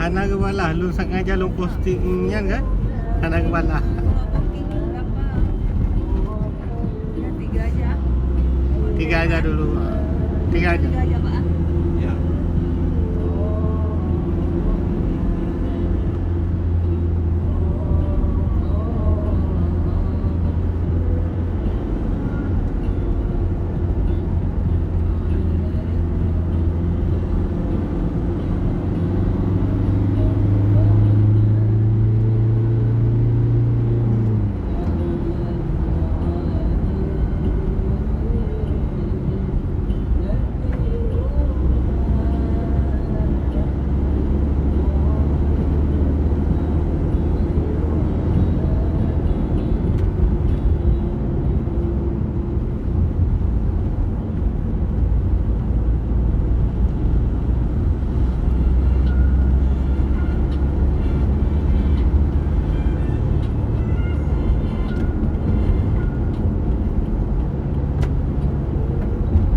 Tanah Gebalah lu sengaja lu posting yan kan? Tanah Gebalah. Booking berapa? Ya, 3 aja. 3 aja dulu. 3 aja. 3 aja, Pak. Ya.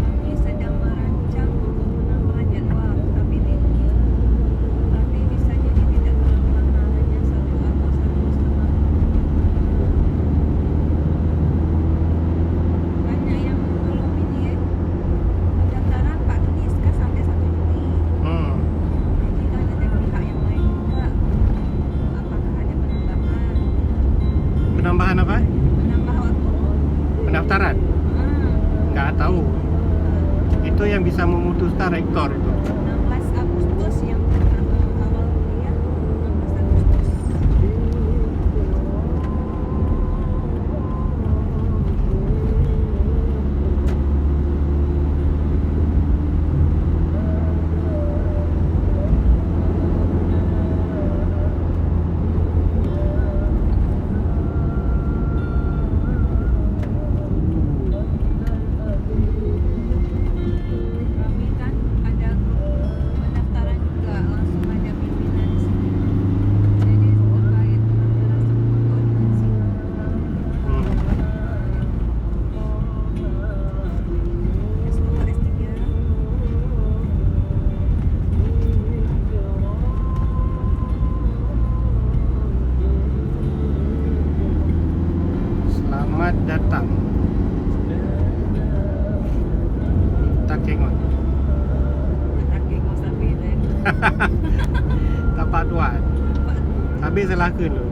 Kami sedang merancang untuk penambahan jadwal, tapi bisa jadi tidak terlalu lama, hanya 1 atau 1,5. Banyak yang belum ini ya. Pendaftaran Pak tulis kan sampai 1 Juli. Jadi kan ada pihak yang lain juga. Apakah ada penambahan? Penambahan apa? Menambah waktu. Pendaftaran? Ah, Nggak tahu. Itu yang bisa memutuskan rektor itu. 16 Agustus yang awal kuliah 16 Agustus. Kami kan ada grup pendaftaran juga, langsung ada pimpinan di sini. Jadi terkait pendaftaran semua koordinasi. S2, S3. Selamat datang. Takengon. Kaki kau sambil eh. Tapak tuan. Habis salah ke lu.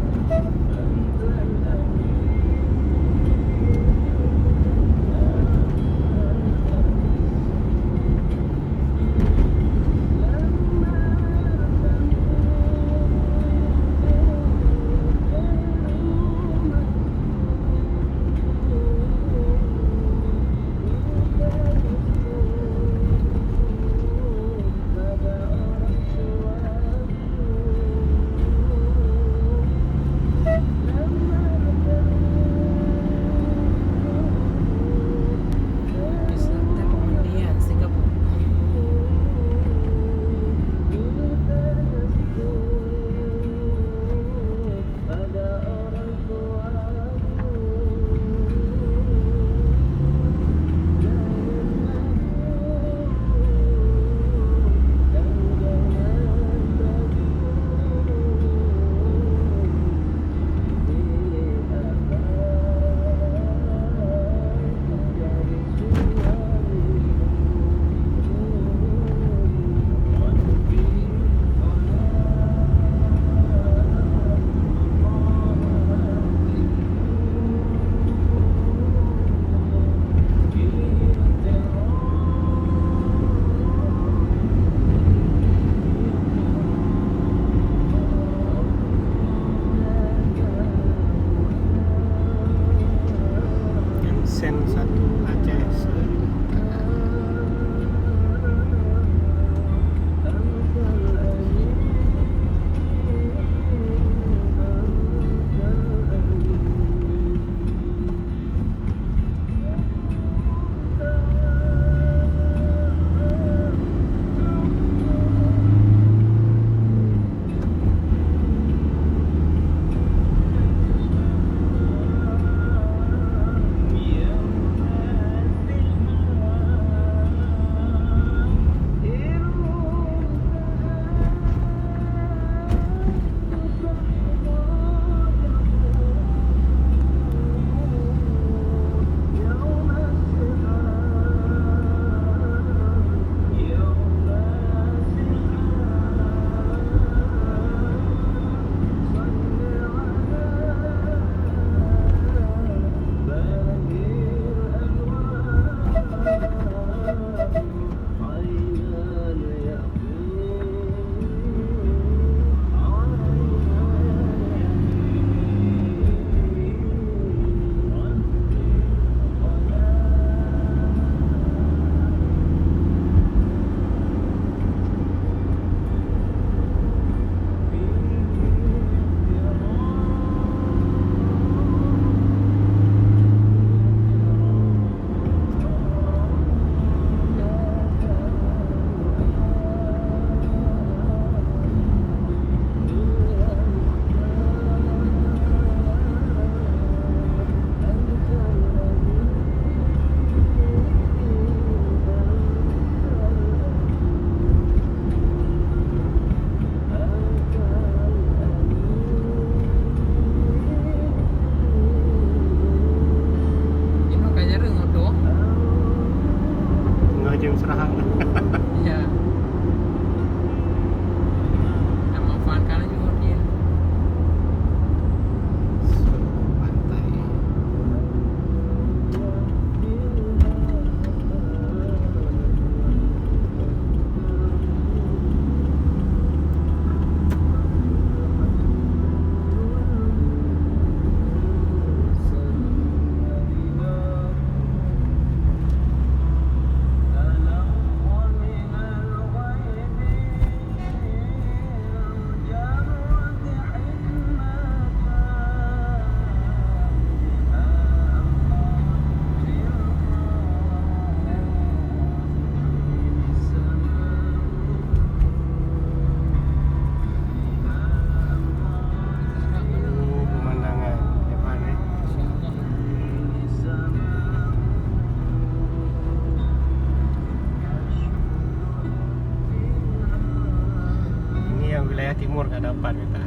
Lapan kita.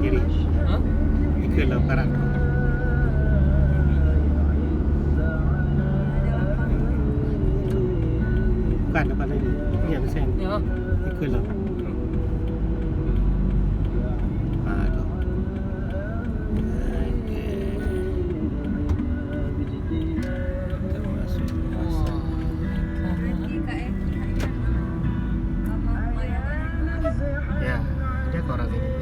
Kiri. Ha? Ke lah barat. Bukan depan lagi. Ni ada sen. Ya. Ke lah. Ah tu. Okey. Kita masuk pasar. Nanti Kak Eki hari kan abang bayar. Ya, ada ke orang sini.